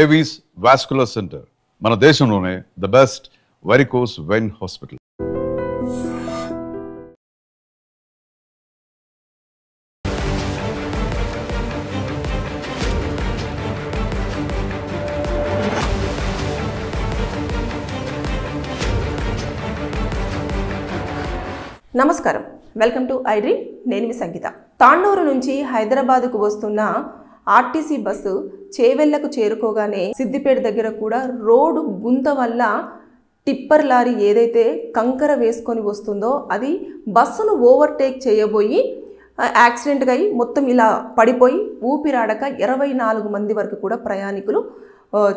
Avis vascular centre మన దేశంలోనే the best varicose vein hospital. నమస్కారం, వెల్కమ్ టు ఐ డ్రీమ్. నేను మీ సంగీత. తాండూరు నుంచి హైదరాబాద్కు వస్తున్న ఆర్టీసీ బస్సు చేవెళ్లకు చేరుకోగానే సిద్దిపేట దగ్గర కూడా రోడ్డు గుంత వల్ల టిప్పర్ లారీ ఏదైతే కంకర వేసుకొని వస్తుందో అది బస్సును ఓవర్టేక్ చేయబోయి యాక్సిడెంట్గా అయి మొత్తం ఇలా పడిపోయి ఊపిరాడక 24 మంది వరకు కూడా ప్రయాణికులు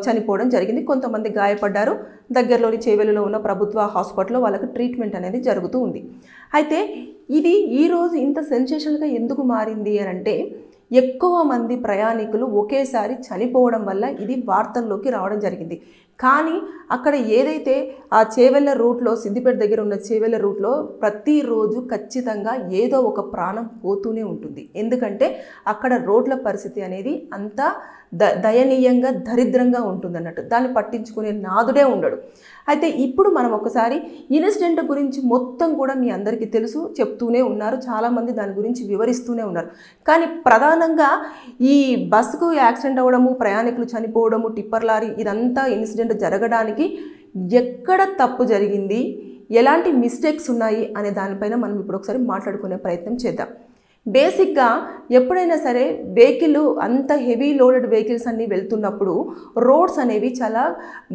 చనిపోవడం జరిగింది. కొంతమంది గాయపడ్డారు. దగ్గరలోని చేవెళ్ళలో ఉన్న ప్రభుత్వ హాస్పిటల్లో వాళ్ళకి ట్రీట్మెంట్ అనేది జరుగుతూ ఉంది. అయితే ఇది ఈరోజు ఇంత సెన్సేషన్గా ఎందుకు మారింది అని అంటే, ఎక్కువ మంది ప్రయాణికులు ఒకేసారి చనిపోవడం వల్ల ఇది వార్తల్లోకి రావడం జరిగింది. కానీ అక్కడ ఏదైతే ఆ చేవెళ్ళ రూట్లో, సిద్దిపేట దగ్గర ఉన్న చేవెళ్ళ రూట్లో ప్రతిరోజు ఖచ్చితంగా ఏదో ఒక ప్రాణం పోతూనే ఉంటుంది. ఎందుకంటే అక్కడ రోడ్ల పరిస్థితి అనేది అంతా దయనీయంగా దరిద్రంగా ఉంటుందన్నట్టు. దాన్ని పట్టించుకునే నాదుడే ఉండడు. అయితే ఇప్పుడు మనం ఒకసారి ఇన్సిడెంట్ గురించి మొత్తం కూడా మీ అందరికీ తెలుసు, చెప్తూనే ఉన్నారు, చాలామంది దాని గురించి వివరిస్తూనే ఉన్నారు. కానీ ప్రధానంగా ఈ బస్సుకు యాక్సిడెంట్ అవ్వడము, ప్రయాణికులు చనిపోవడము, టిప్పర్ లారీ ఇదంతా ఇన్సిడెంట్ జరగడానికి ఎక్కడ తప్పు జరిగింది, ఎలాంటి మిస్టేక్స్ ఉన్నాయి అనే దానిపైన మనం ఇప్పుడు ఒకసారి మాట్లాడుకునే ప్రయత్నం చేద్దాం. బేసిక్గా ఎప్పుడైనా సరే వెహికల్ అంత హెవీ లోడెడ్ వెహికల్స్ అన్నీ వెళ్తున్నప్పుడు రోడ్స్ అనేవి చాలా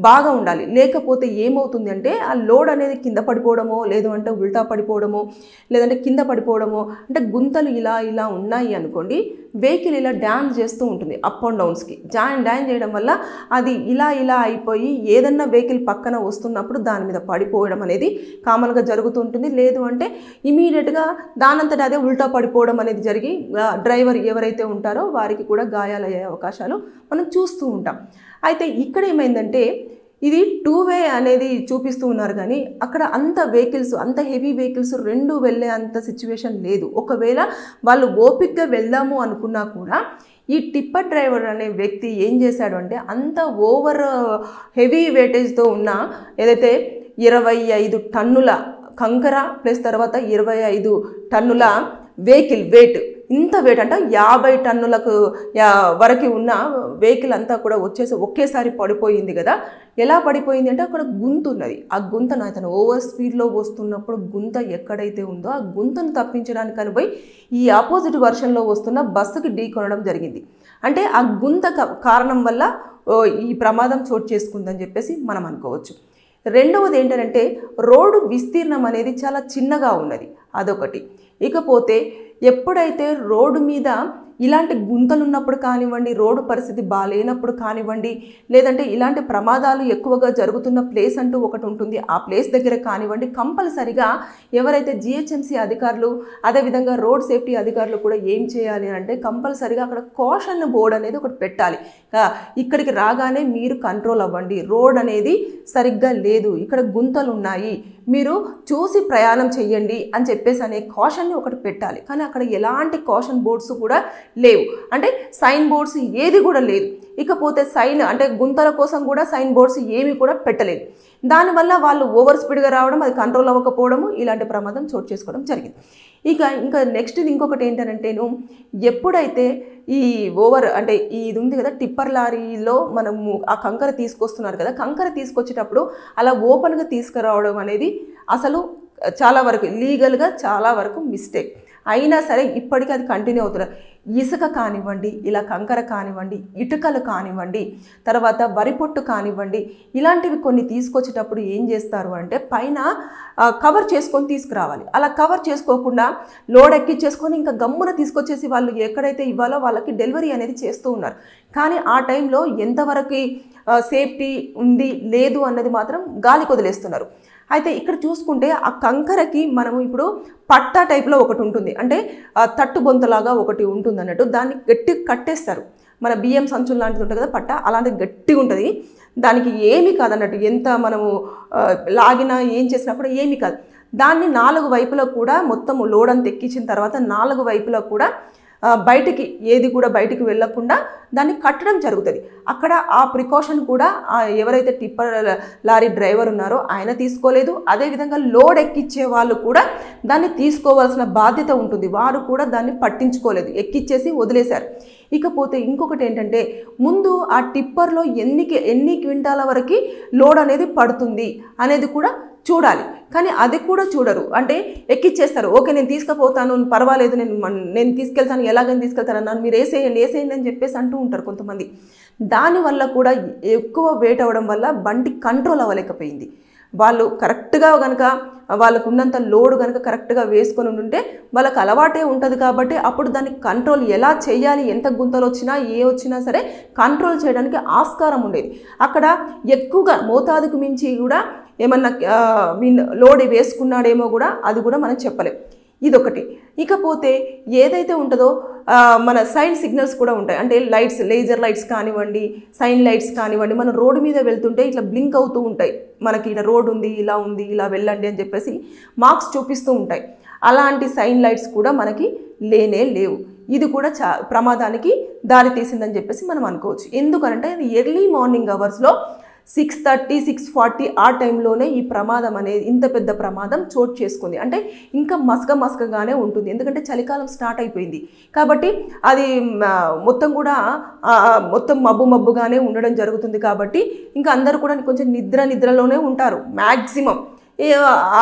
బాగా ఉండాలి. లేకపోతే ఏమవుతుంది అంటే ఆ లోడ్ అనేది కింద పడిపోవడమో, లేదు అంటే ఉల్టా పడిపోవడమో, లేదంటే కింద పడిపోవడమో, అంటే గుంతలు ఇలా ఇలా ఉన్నాయి అనుకోండి, వెహికల్ ఇలా డ్యాన్స్ చేస్తూ ఉంటుంది. అప్ అండ్ డౌన్స్కి డ్యాన్ చేయడం వల్ల అది ఇలా ఇలా అయిపోయి ఏదన్నా వెహికల్ పక్కన వస్తున్నప్పుడు దాని మీద పడిపోవడం అనేది కామన్గా జరుగుతూ ఉంటుంది. లేదు అంటే ఇమీడియట్గా దానంతట అదే ఉల్టా పడిపోవడం అనేది జరిగి డ్రైవర్ ఎవరైతే ఉంటారో వారికి కూడా గాయాలయ్యే అవకాశాలు మనం చూస్తూ ఉంటాం. అయితే ఇక్కడ ఏమైందంటే, ఇది 2 వే అనేది చూపిస్తూ ఉన్నారు, కానీ అక్కడ అంత వెహికల్స్, అంత హెవీ వెహికల్స్ రెండు వెళ్ళే అంత సిచ్యువేషన్ లేదు. ఒకవేళ వాళ్ళు ఓపిక్గా వెళ్దాము అనుకున్నా కూడా ఈ టిప్పర్ డ్రైవర్ అనే వ్యక్తి ఏం చేశాడు అంటే, అంత ఓవర్ హెవీ వెయిటేజ్తో ఉన్న ఏదైతే 25 టన్నుల కంకర ప్లస్ తర్వాత 25 టన్నుల వెహికల్ వెయిట్, ఇంత వెయిట్ అంటే 50 టన్నులకు వరకు ఉన్న వెహికల్ అంతా కూడా వచ్చేసి ఒకేసారి పడిపోయింది కదా. ఎలా పడిపోయింది అంటే, అక్కడ గుంత ఉన్నది. ఆ గుంతను అతను ఓవర్ స్పీడ్లో వస్తున్నప్పుడు గుంత ఎక్కడైతే ఉందో ఆ గుంతను తప్పించడానికి అనిపోయి ఈ ఆపోజిట్ వర్షన్లో వస్తున్న బస్సుకి ఢీకొనడం జరిగింది. అంటే ఆ గుంత కారణం వల్ల ఈ ప్రమాదం చోటు చేసుకుందని చెప్పేసి మనం అనుకోవచ్చు. రెండవది ఏంటంటే, రోడ్డు విస్తీర్ణం అనేది చాలా చిన్నగా ఉన్నది, అదొకటి. ఇకపోతే ఎప్పుడైతే రోడ్డు మీద ఇలాంటి గుంతలు ఉన్నప్పుడు కానివ్వండి, రోడ్డు పరిస్థితి బాగాలేనప్పుడు కానివ్వండి, లేదంటే ఇలాంటి ప్రమాదాలు ఎక్కువగా జరుగుతున్న ప్లేస్ అంటూ ఒకటి ఉంటుంది, ఆ ప్లేస్ దగ్గర కానివ్వండి, కంపల్సరిగా ఎవరైతే జిహెచ్ఎంసీ అధికారులు, అదేవిధంగా రోడ్ సేఫ్టీ అధికారులు కూడా ఏం చేయాలి అంటే, కంపల్సరిగా అక్కడ కాషన్ బోర్డ్ అనేది ఒకటి పెట్టాలి. ఇక్కడికి రాగానే మీరు కంట్రోల్ అవ్వండి, రోడ్ అనేది సరిగ్గా లేదు, ఇక్కడ గుంతలు ఉన్నాయి, మీరు చూసి ప్రయాణం చెయ్యండి అని చెప్పేసి అనే కాషన్ని ఒకటి పెట్టాలి. కానీ అక్కడ ఎలాంటి కాషన్ బోర్డ్స్ కూడా లేవు, అంటే సైన్ బోర్డ్స్ ఏది కూడా లేదు. ఇకపోతే సైన్ అంటే గుంతల కోసం కూడా సైన్ బోర్డ్స్ ఏమీ కూడా పెట్టలేదు. దానివల్ల వాళ్ళు ఓవర్ స్పీడ్గా రావడం, అది కంట్రోల్ అవ్వకపోవడము, ఇలాంటి ప్రమాదం చోటు చేసుకోవడం జరిగింది. ఇంకా నెక్స్ట్ ఇంకొకటి ఏంటంటేను, ఎప్పుడైతే ఈ ఓవర్ అంటే ఇది ఉంది కదా టిప్పర్ లారీలో మనము ఆ కంకర తీసుకొస్తున్నారు కదా, కంకర తీసుకొచ్చేటప్పుడు అలా ఓపెన్గా తీసుకురావడం అనేది అసలు చాలా వరకు లీగల్గా చాలా వరకు మిస్టేక్. అయినా సరే ఇప్పటికీ అది కంటిన్యూ అవుతున్నారు. ఇసుక కానివ్వండి, ఇలా కంకర కానివ్వండి, ఇటుకలు కానివ్వండి, తర్వాత వరి పొట్టు కానివ్వండి, ఇలాంటివి కొన్ని తీసుకొచ్చేటప్పుడు ఏం చేస్తారు అంటే పైన కవర్ చేసుకొని తీసుకురావాలి. అలా కవర్ చేసుకోకుండా లోడ్ ఎక్కించేసుకొని ఇంకా గమ్మున తీసుకొచ్చేసి వాళ్ళు ఎక్కడైతే ఇవ్వాలో వాళ్ళకి డెలివరీ అనేది చేస్తూ ఉన్నారు. కానీ ఆ టైంలో ఎంతవరకు సేఫ్టీ ఉంది లేదు అన్నది మాత్రం గాలికి వదిలేస్తున్నారు. అయితే ఇక్కడ చూసుకుంటే ఆ కంకరకి మనము ఇప్పుడు పట్టా టైప్లో ఒకటి ఉంటుంది, అంటే తట్టు బొంతలాగా ఒకటి ఉంటుంది అన్నట్టు, దాన్ని గట్టి కట్టేస్తారు. మన బియ్యం సంచులు లాంటిది ఉంటుంది కదా పట్ట, అలాంటిది గట్టిగా ఉంటుంది. దానికి ఏమీ కాదన్నట్టు, ఎంత మనము లాగినా ఏం చేసినా కూడా ఏమీ కాదు. దాన్ని 4 వైపులా కూడా మొత్తం లోడ్ అంతా ఎక్కించిన తర్వాత 4 వైపులా కూడా బయటికి ఏది కూడా బయటికి వెళ్ళకుండా దాన్ని కట్టడం జరుగుతుంది. అక్కడ ఆ ప్రికాషన్ కూడా ఎవరైతే టిప్పర్ లారీ డ్రైవర్ ఉన్నారో ఆయన తీసుకోలేదు. అదేవిధంగా లోడ్ ఎక్కించే వాళ్ళు కూడా దాన్ని తీసుకోవాల్సిన బాధ్యత ఉంటుంది. వారు కూడా దాన్ని పట్టించుకోలేదు, ఎక్కిచ్చేసి వదిలేశారు. ఇకపోతే ఇంకొకటి ఏంటంటే, ముందు ఆ టిప్పర్లో ఎన్ని క్వింటాల వరకు లోడ్ అనేది పడుతుంది అనేది కూడా చూడాలి. కానీ అది కూడా చూడరు. అంటే ఎక్కిచ్చేస్తారు, ఓకే నేను తీసుకుపోతాను, పర్వాలేదు, నేను తీసుకెళ్తాను, ఎలాగైనా తీసుకెళ్తాను అన్నాను, మీరు వేసేయండి అని చెప్పేసి అంటూ ఉంటారు కొంతమంది. దానివల్ల కూడా ఎక్కువ వెయిట్ అవ్వడం వల్ల బండి కంట్రోల్ అవ్వలేకపోయింది. వాళ్ళు కరెక్ట్గా కనుక వాళ్ళకు ఉన్నంత లోడ్ కనుక కరెక్ట్గా వేసుకొని ఉంటే వాళ్ళకి అలవాటే ఉంటుంది కాబట్టి అప్పుడు దాన్ని కంట్రోల్ ఎలా చేయాలి, ఎంత గుంతలు వచ్చినా వచ్చినా సరే కంట్రోల్ చేయడానికి ఆస్కారం ఉండేది. అక్కడ ఎక్కువగా మోతాదుకు మించి కూడా ఏమన్నా లోడ్ వేసుకున్నాడేమో కూడా అది కూడా మనం చెప్పలేం. ఇదొకటి. ఇకపోతే ఏదైతే ఉంటుందో మన సైన్ సిగ్నల్స్ కూడా ఉంటాయి. అంటే లైట్స్, లేజర్ లైట్స్ కానివ్వండి, సైన్ లైట్స్ కానివ్వండి, మనం రోడ్డు మీద వెళ్తుంటే ఇట్లా బ్లింక్ అవుతూ ఉంటాయి. మనకి ఇలా రోడ్ ఉంది, ఇలా వెళ్ళండి అని చెప్పేసి మార్క్స్ చూపిస్తూ ఉంటాయి. అలాంటి సైన్ లైట్స్ కూడా మనకి లేవు. ఇది కూడా ప్రమాదానికి దారి తీసిందని చెప్పేసి మనం అనుకోవచ్చు. ఎందుకంటే అది ఎర్లీ మార్నింగ్ అవర్స్లో 6:30, 6:40 ఆ టైంలోనే ఈ ప్రమాదం అనేది, ఇంత పెద్ద ప్రమాదం చోటు చేసుకుంది. అంటే ఇంకా మసకగానే ఉంటుంది, ఎందుకంటే చలికాలం స్టార్ట్ అయిపోయింది కాబట్టి అది మొత్తం కూడా మొత్తం మబ్బుగానే ఉండడం జరుగుతుంది. కాబట్టి ఇంకా అందరూ కూడా కొంచెం నిద్రలోనే ఉంటారు మ్యాక్సిమం.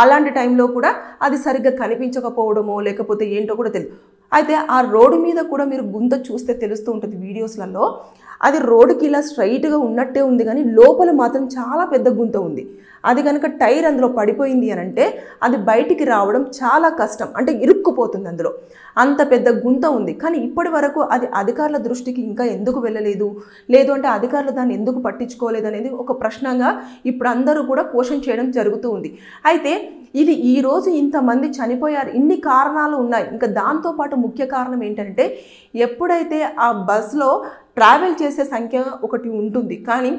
అలాంటి టైంలో కూడా అది సరిగ్గా కనిపించకపోవడమో లేకపోతే ఏంటో కూడా తెలియదు. అయితే ఆ రోడ్డు మీద కూడా మీరు గుంత చూస్తే తెలుస్తూ ఉంటుంది వీడియోస్లలో. అది రోడ్డుకి ఇలా స్ట్రైట్గా ఉన్నట్టే ఉంది కానీ లోపల మాత్రం చాలా పెద్ద గుంత ఉంది. అది కనుక టైర్ అందులో పడిపోయింది అని అంటే అది బయటికి రావడం చాలా కష్టం, అంటే ఇరుక్కుపోతుంది అందులో. అంత పెద్ద గుంత ఉంది. కానీ ఇప్పటి వరకు అది అధికారుల దృష్టికి ఇంకా ఎందుకు వెళ్ళలేదు, లేదు అంటే అధికారులు దాన్ని ఎందుకు పట్టించుకోలేదు అనేది ఒక ప్రశ్నగా ఇప్పుడు అందరూ కూడా క్వశ్చన్ చేయడం జరుగుతూ ఉంది. అయితే ఇది ఈరోజు ఇంతమంది చనిపోయారు, ఇన్ని కారణాలు ఉన్నాయి. ఇంకా దాంతోపాటు ముఖ్య కారణం ఏంటంటే, ఎప్పుడైతే ఆ బస్లో ట్రావెల్ చేసే సంఖ్య ఒకటి ఉంటుంది, కానీ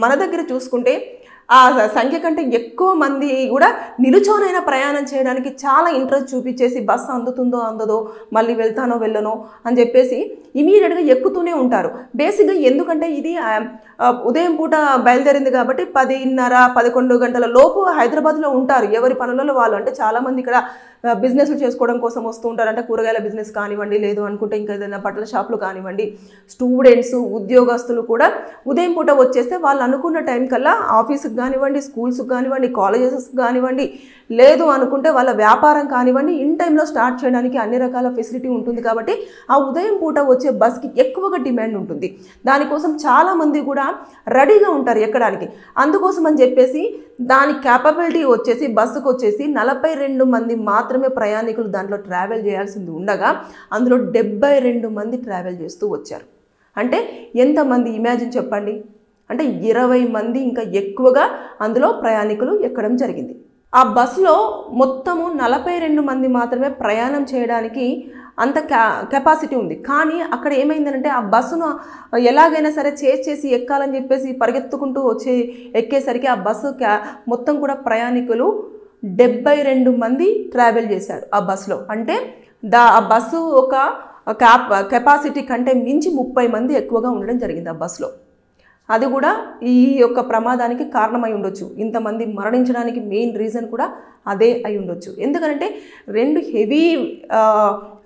మన దగ్గర చూసుకుంటే ఆ సంఖ్య కంటే ఎక్కువ మంది కూడా నిలుచోనైనా ప్రయాణం చేయడానికి చాలా ఇంట్రెస్ట్ చూపించేసి బస్సు అందుతుందో అందదో, మళ్ళీ వెళ్తానో వెళ్ళనో అని చెప్పేసి ఇమీడియట్గా ఎక్కుతూనే ఉంటారు. బేసిక్గా ఎందుకంటే ఇది ఉదయం పూట బయలుదేరింది కాబట్టి 10:30-11 గంటల లోపు హైదరాబాద్లో ఉంటారు, ఎవరి పనులలో వాళ్ళు. అంటే చాలామంది ఇక్కడ బిజినెస్లు చేసుకోవడం కోసం వస్తూ ఉంటారు. అంటే కూరగాయల బిజినెస్ కానివ్వండి, లేదు అనుకుంటే ఇంకా ఏదైనా బట్టల షాపులు కానివ్వండి, స్టూడెంట్స్, ఉద్యోగస్తులు కూడా ఉదయం పూట వచ్చేస్తే వాళ్ళు అనుకున్న టైం కల్లా ఆఫీస్కి కానివ్వండి, స్కూల్స్కి కానివ్వండి, కాలేజెస్కి కానివ్వండి, లేదు అనుకుంటే వాళ్ళ వ్యాపారం కానివ్వండి ఇన్ టైంలో స్టార్ట్ చేయడానికి అన్ని రకాల ఫెసిలిటీ ఉంటుంది. కాబట్టి ఆ ఉదయం పూట వచ్చే బస్కి ఎక్కువగా డిమాండ్ ఉంటుంది. దానికోసం చాలామంది కూడా రెడీగా ఉంటారు ఎక్కడానికి. అందుకోసం అని చెప్పేసి దాని క్యాపబిలిటీ వచ్చేసి బస్సుకు వచ్చేసి 42 మంది మాత్రమే ప్రయాణికులు దాంట్లో ట్రావెల్ చేయాల్సింది ఉండగా అందులో 72 మంది ట్రావెల్ చేస్తూ వచ్చారు. అంటే ఎంతమంది ఇమాజిన్ చెప్పండి. అంటే 20 మంది ఇంకా ఎక్కువగా అందులో ప్రయాణికులు ఎక్కడం జరిగింది. ఆ బస్సులో మొత్తము 42 మంది మాత్రమే ప్రయాణం చేయడానికి అంత కెపాసిటీ ఉంది. కానీ అక్కడ ఏమైందంటే ఆ బస్సును ఎలాగైనా సరే చేసి ఎక్కాలని చెప్పేసి పరిగెత్తుకుంటూ ఎక్కేసరికి ఆ బస్సు మొత్తం కూడా ప్రయాణికులు 72 మంది ట్రావెల్ చేశారు ఆ బస్సులో. అంటే ఆ బస్సు ఒక కెపాసిటీ కంటే మించి 30 మంది ఎక్కువగా ఉండడం జరిగింది ఆ బస్సులో. అది కూడా ఈ యొక్క ప్రమాదానికి కారణమై ఉండొచ్చు. ఇంతమంది మరణించడానికి మెయిన్ రీజన్ కూడా అదే అయి ఉండొచ్చు. ఎందుకంటే 2 హెవీ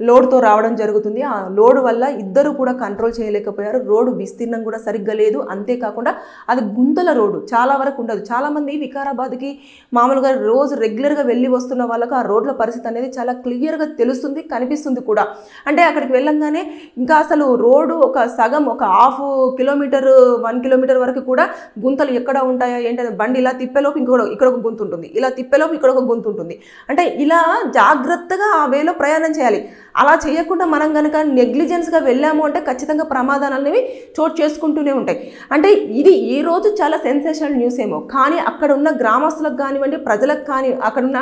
లోడ్తో రావడం జరుగుతుంది. ఆ లోడ్ వల్ల ఇద్దరు కూడా కంట్రోల్ చేయలేకపోయారు. రోడ్డు విస్తీర్ణం కూడా సరిగ్గా లేదు. అంతేకాకుండా అది గుంతల రోడ్డు చాలా వరకు ఉండదు. చాలామంది వికారాబాద్కి మామూలుగా రోజు రెగ్యులర్గా వెళ్ళి వస్తున్న వాళ్ళకు ఆ రోడ్ల పరిస్థితి అనేది చాలా క్లియర్గా తెలుస్తుంది, కనిపిస్తుంది కూడా. అంటే అక్కడికి వెళ్ళంగానే ఇంకా అసలు రోడ్డు ఒక సగం, ఒక 1/2 కిలోమీటర్ 1 కిలోమీటర్ వరకు కూడా గుంతలు ఎక్కడ ఉంటాయా ఏంటంటే బండి ఇలా తిప్పేలోపు ఇక్కడ ఒక గుంత ఉంటుంది, ఇలా తిప్పేలోపు ఇక్కడ ఒక గుంత ఉంటుంది. అంటే ఇలా జాగ్రత్తగా ఆ వేలో ప్రయాణం చేయాలి. అలా చేయకుండా మనం కనుక నెగ్లిజెన్స్గా వెళ్ళాము అంటే ఖచ్చితంగా ప్రమాదాలు అనేవి చోటు చేసుకుంటూనే ఉంటాయి. అంటే ఇది ఈరోజు చాలా సెన్సేషనల్ న్యూస్ ఏమో, కానీ అక్కడ ఉన్న గ్రామస్తులకు కానివ్వండి, ప్రజలకు కానీ, అక్కడున్న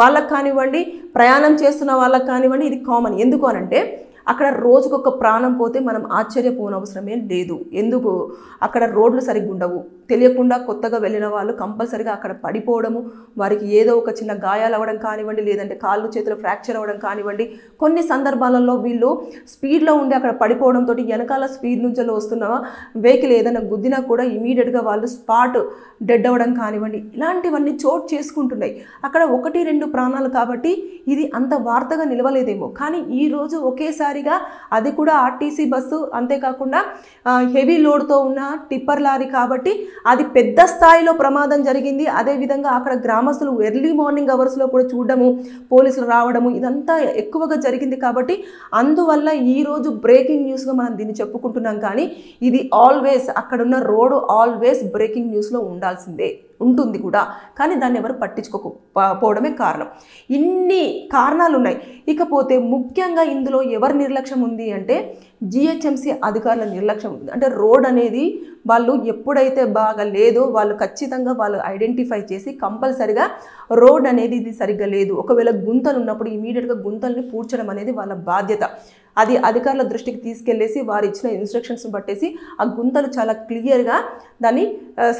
వాళ్ళకు కానివ్వండి, ప్రయాణం చేస్తున్న వాళ్ళకు కానివ్వండి, ఇది కామన్. ఎందుకు అనంటే అక్కడ రోజుకొక ప్రాణం పోతే మనం ఆశ్చర్యపోనవసరమే లేదు. ఎందుకు అక్కడ రోడ్లు సరిగ్గా ఉండవు, తెలియకుండా కొత్తగా వెళ్ళిన వాళ్ళు కంపల్సరిగా అక్కడ పడిపోవడము, వారికి ఏదో ఒక చిన్న గాయాలు అవ్వడం కానివ్వండి, లేదంటే కాళ్ళు చేతులు ఫ్రాక్చర్ అవ్వడం కానివ్వండి. కొన్ని సందర్భాలలో వీళ్ళు స్పీడ్లో ఉండి అక్కడ పడిపోవడంతో వెనకాల స్పీడ్ నుంచి వస్తున్న వెహికల్ ఏదైనా గుద్దినా కూడా ఇమీడియట్గా వాళ్ళు స్పాట్ డెడ్ అవ్వడం కానివ్వండి, ఇలాంటివన్నీ చోటు చేసుకుంటున్నాయి. అక్కడ 1-2 ప్రాణాలు కాబట్టి ఇది అంత వార్తగా నిలవలేదేమో, కానీ ఈరోజు ఒకేసారిగా అది కూడా ఆర్టీసీ బస్సు, అంతేకాకుండా హెవీ లోడ్తో ఉన్న టిప్పర్ లారీ కాబట్టి అది పెద్ద స్థాయిలో ప్రమాదం జరిగింది. అదేవిధంగా అక్కడ గ్రామస్తులు ఎర్లీ మార్నింగ్ అవర్స్లో కూడా చూడడము, పోలీసులు రావడము, ఇదంతా ఎక్కువగా జరిగింది. కాబట్టి అందువల్ల ఈరోజు బ్రేకింగ్ న్యూస్గా మనం దీన్ని చెప్పుకుంటున్నాం. కానీ ఇది ఆల్వేస్ అక్కడున్న రోడ్డు ఆల్వేస్ బ్రేకింగ్ న్యూస్లో ఉండాల్సిందే, ఉంటుంది కూడా. కానీ దాన్ని ఎవరు పట్టించుకోకపోవడమే కారణం. ఇన్ని కారణాలు ఉన్నాయి. ఇకపోతే ముఖ్యంగా ఇందులో ఎవరి నిర్లక్ష్యం ఉంది అంటే జిహెచ్ఎంసీ అధికారుల నిర్లక్ష్యం ఉంది. అంటే రోడ్ అనేది వాళ్ళు ఎప్పుడైతే బాగా లేదో వాళ్ళు ఖచ్చితంగా వాళ్ళు ఐడెంటిఫై చేసి కంపల్సరిగా రోడ్ అనేది ఇది సరిగ్గా లేదు, ఒకవేళ గుంతలు ఉన్నప్పుడు ఇమీడియట్గా గుంతల్ని పూడ్చడం అనేది వాళ్ళ బాధ్యత. అది అధికారుల దృష్టికి తీసుకెళ్లేసి వారు ఇచ్చిన ఇన్స్ట్రక్షన్స్ని బట్టేసి ఆ గుంతలు చాలా క్లియర్గా దాన్ని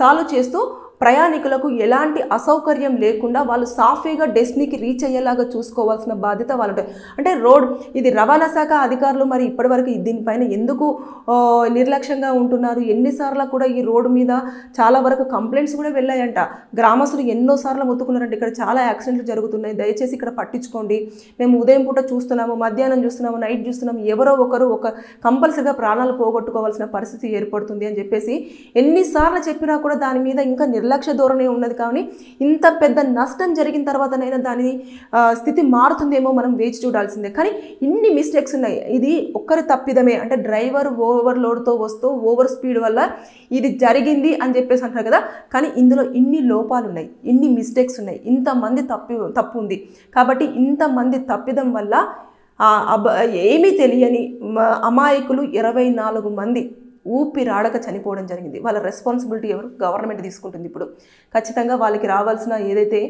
సాల్వ్ చేస్తూ ప్రయాణికులకు ఎలాంటి అసౌకర్యం లేకుండా వాళ్ళు సాఫీగా డెస్టినీకి రీచ్ అయ్యేలాగా చూసుకోవాల్సిన బాధ్యత వాళ్ళంటే. అంటే రోడ్ ఇది రవాణా శాఖ అధికారులు మరి ఇప్పటివరకు దీనిపైన ఎందుకు నిర్లక్ష్యంగా ఉంటున్నారు? ఎన్నిసార్లు కూడా ఈ రోడ్డు మీద చాలా వరకు కంప్లైంట్స్ కూడా వెళ్ళాయంట. గ్రామస్తులు ఎన్నోసార్లు మొత్తుకున్నారంటే ఇక్కడ చాలా యాక్సిడెంట్లు జరుగుతున్నాయి, దయచేసి ఇక్కడ పట్టించుకోండి, మేము ఉదయం పూట చూస్తున్నాము, మధ్యాహ్నం చూస్తున్నాము, నైట్ చూస్తున్నాము, ఎవరో ఒకరు కంపల్సరిగా ప్రాణాలు పోగొట్టుకోవాల్సిన పరిస్థితి ఏర్పడుతుంది అని చెప్పేసి ఎన్నిసార్లు చెప్పినా కూడా దాని మీద ఇంకా నిర్లక్ష్య ధోరణి ఉన్నది. కానీ ఇంత పెద్ద నష్టం జరిగిన తర్వాతనైనా దాని స్థితి మారుతుందేమో మనం వేచి చూడాల్సిందే. కానీ ఇన్ని మిస్టేక్స్ ఉన్నాయి. ఇది ఒక్కరి తప్పిదమే, అంటే డ్రైవర్ ఓవర్లోడ్తో వస్తూ ఓవర్ స్పీడ్ వల్ల ఇది జరిగింది అని చెప్పేసి అంటారు కదా. కానీ ఇందులో ఇన్ని లోపాలు ఉన్నాయి, ఇన్ని మిస్టేక్స్ ఉన్నాయి, ఇంతమంది తప్పు ఉంది. కాబట్టి ఇంతమంది తప్పిదం వల్ల ఏమీ తెలియని అమాయకులు 24 మంది ఊపిరాడక చనిపోవడం జరిగింది. వాళ్ళ రెస్పాన్సిబిలిటీ ఎవరు? గవర్నమెంట్ తీసుకుంటుంది. ఇప్పుడు ఖచ్చితంగా వాళ్ళకి రావాల్సిన ఏదైతే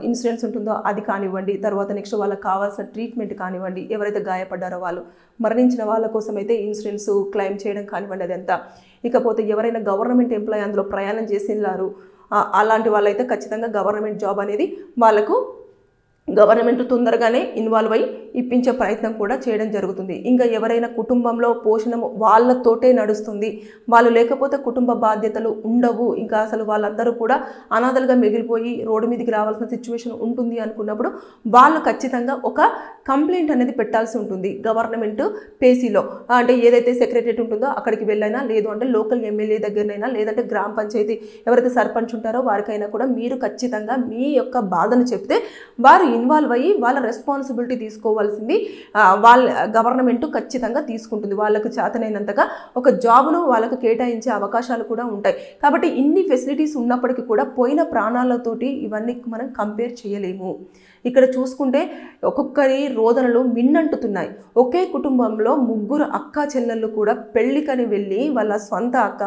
ఇన్సూరెన్స్ ఉంటుందో అది కానివ్వండి, తర్వాత నెక్స్ట్ వాళ్ళకి కావాల్సిన ట్రీట్మెంట్ కానివ్వండి, ఎవరైతే గాయపడ్డారో వాళ్ళు మరణించిన వాళ్ళ కోసం అయితే ఇన్సూరెన్స్ క్లెయిమ్ చేయడం కానివ్వండి, అదంతా. ఇకపోతే ఎవరైనా గవర్నమెంట్ ఎంప్లాయీ అందులో ప్రయాణం చేసినారు అలాంటి వాళ్ళైతే ఖచ్చితంగా గవర్నమెంట్ జాబ్ అనేది వాళ్ళకు గవర్నమెంట్ తొందరగానే ఇన్వాల్వ్ అయ్యి ఇప్పించే ప్రయత్నం కూడా చేయడం జరుగుతుంది. ఇంకా ఎవరైనా కుటుంబంలో పోషణ వాళ్ళతోటే నడుస్తుంది, వాళ్ళు లేకపోతే కుటుంబ బాధ్యతలు ఉండవు, ఇంకా అసలు వాళ్ళందరూ కూడా అనాథలుగా మిగిలిపోయి రోడ్డు మీదకి రావాల్సిన సిచ్యువేషన్ ఉంటుంది అనుకున్నప్పుడు వాళ్ళు ఖచ్చితంగా ఒక కంప్లైంట్ అనేది పెట్టాల్సి ఉంటుంది గవర్నమెంట్ పేసీలో. అంటే ఏదైతే సెక్రటరేట్ ఉంటుందో అక్కడికి వెళ్ళైనా, లేదు అంటే లోకల్ ఎమ్మెల్యే దగ్గరనైనా, లేదంటే గ్రామ పంచాయతీ ఎవరైతే సర్పంచ్ ఉంటారో వారికైనా కూడా మీరు ఖచ్చితంగా మీ యొక్క బాధను చెప్తే వారు ఇన్వాల్వ్ అయ్యి వాళ్ళ రెస్పాన్సిబిలిటీ తీసుకోవాల్సింది వాళ్ళ గవర్నమెంట్ ఖచ్చితంగా తీసుకుంటుంది. వాళ్ళకు చేతనైనంతగా ఒక జాబ్ను వాళ్ళకు కేటాయించే అవకాశాలు కూడా ఉంటాయి. కాబట్టి ఇన్ని ఫెసిలిటీస్ ఉన్నప్పటికీ కూడా పోయిన ప్రాణాలతోటి ఇవన్నీ మనం కంపేర్ చేయలేము. ఇక్కడ చూసుకుంటే ఒక్కొక్కరి రోదనలు మిన్నంటుతున్నాయి. ఒకే కుటుంబంలో 3 అక్కా చెల్లెళ్ళు కూడా పెళ్ళికని వెళ్ళి వాళ్ళ సొంత అక్క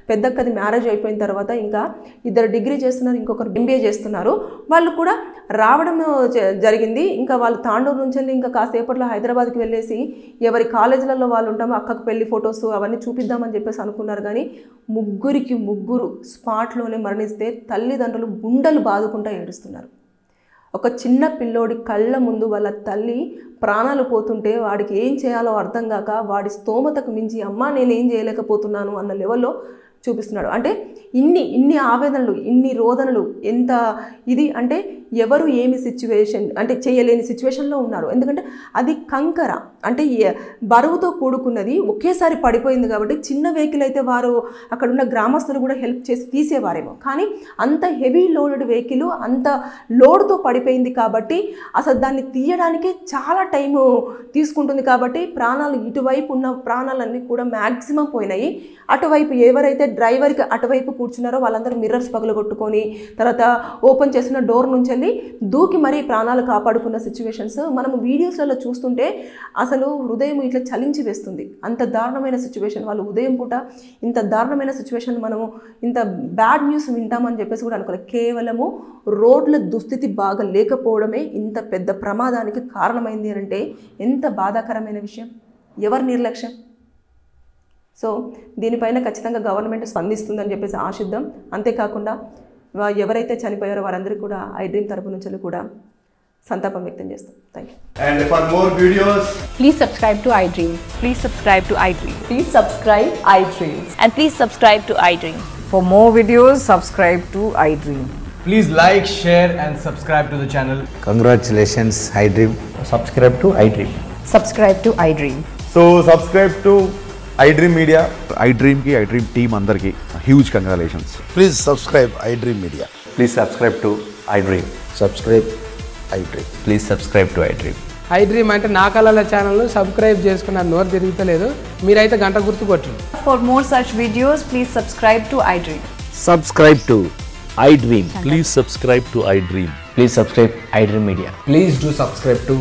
పెద్దక్కది మ్యారేజ్ అయిపోయిన తర్వాత ఇంకా 2 డిగ్రీ చేస్తున్నారు, ఇంకొకరు MBA చేస్తున్నారు. వాళ్ళు కూడా రావడం జరిగింది. ఇంకా వాళ్ళు తాండూరు నుంచి వెళ్ళి ఇంకా కాసేపట్లో హైదరాబాద్కి వెళ్ళేసి ఎవరి కాలేజీలలో వాళ్ళు ఉంటామో అక్కకు పెళ్లి ఫొటోస్ అవన్నీ చూపిద్దామని చెప్పేసి అనుకున్నారు. కానీ 3 స్పాట్లోనే మరణిస్తే తల్లిదండ్రులు గుండెలు బాదుకుంటూ ఏడుస్తున్నారు. ఒక చిన్న పిల్లోడి కళ్ళ ముందు వాళ్ళ తల్లి ప్రాణాలు పోతుంటే వాడికి ఏం చేయాలో అర్థం కాక వాడి స్తోమతకు మించి అమ్మ నేనేం చేయలేకపోతున్నాను అన్న లెవెల్లో చూపిస్తున్నాడు. అంటే ఇన్ని ఆవేదనలు, ఇన్ని రోదనలు, ఎంత ఇది అంటే ఎవరు ఏమి సిచ్యువేషన్ అంటే చేయలేని సిచ్యువేషన్లో ఉన్నారు. ఎందుకంటే అది కంకర అంటే బరువుతో కూడుకున్నది, ఒకేసారి పడిపోయింది. కాబట్టి చిన్న వెహికల్ అయితే వారు అక్కడున్న గ్రామస్తులు కూడా హెల్ప్ చేసి తీసేవారేమో. కానీ అంత హెవీ లోడెడ్ వెహికల్ అంత లోడ్తో పడిపోయింది కాబట్టి అసలు దాన్ని తీయడానికి చాలా టైము తీసుకుంటుంది. కాబట్టి ప్రాణాలు ఇటువైపు ఉన్న ప్రాణాలన్నీ కూడా మ్యాక్సిమం పోయినాయి. అటువైపు ఎవరైతే డ్రైవర్కి అటువైపు కూర్చున్నారో వాళ్ళందరూ మిర్రర్స్ పగలగొట్టుకొని తర్వాత ఓపెన్ చేసిన డోర్ నుంచి వెళ్ళి వెళ్ళి దూకి మరీ ప్రాణాలు కాపాడుకున్న సిచ్యువేషన్స్ మనం వీడియోస్లలో చూస్తుంటే అసలు హృదయం ఇట్లా చలించి వేస్తుంది. అంత దారుణమైన సిచ్యువేషన్. వాళ్ళు ఉదయం పూట ఇంత దారుణమైన సిచ్యువేషన్ మనము ఇంత బ్యాడ్ న్యూస్ వింటామని చెప్పేసి కూడా అనుకోలేదు. కేవలము రోడ్ల దుస్థితి బాగా లేకపోవడమే ఇంత పెద్ద ప్రమాదానికి కారణమైంది అని అంటే ఎంత బాధాకరమైన విషయం. ఎవరి నిర్లక్ష్యం? సో దీనిపైన ఖచ్చితంగా గవర్నమెంట్ స్పందిస్తుందని చెప్పేసి ఆశిద్దాం. అంతేకాకుండా ఎవరైతే చనిపోయారో వారందరికీ కూడా iDream తరపు నుంచి కూడా సంతాపం వ్యక్తం చేస్తాం. Thank you. And for more videos, Please subscribe to iDream. Please subscribe to iDream. Please subscribe iDream. And please subscribe to iDream. For more videos, subscribe to iDream. please like, share and subscribe to the channel. Congratulations, iDream. Subscribe to iDream. Subscribe to iDream. So subscribe to iDream Media. iDream ki iDream team andarki huge congratulations. Please subscribe iDream Media. Please subscribe to iDream. Subscribe iDream. Please subscribe to iDream. iDream అంటే నా కళల channel subscribe చేసుకున్న నోరు తిరుగుతలేదు. మీరైతే గంట గుర్తు కొట్టండి. For more such videos, please subscribe to iDream. Subscribe to iDream. Please subscribe to iDream. Please subscribe iDream Media. Please do subscribe to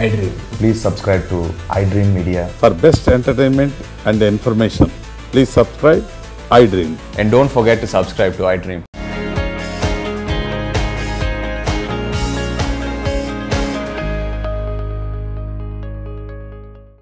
iDream. Please subscribe to iDream Media. For best entertainment and information, please subscribe iDream. And don't forget to subscribe to iDream.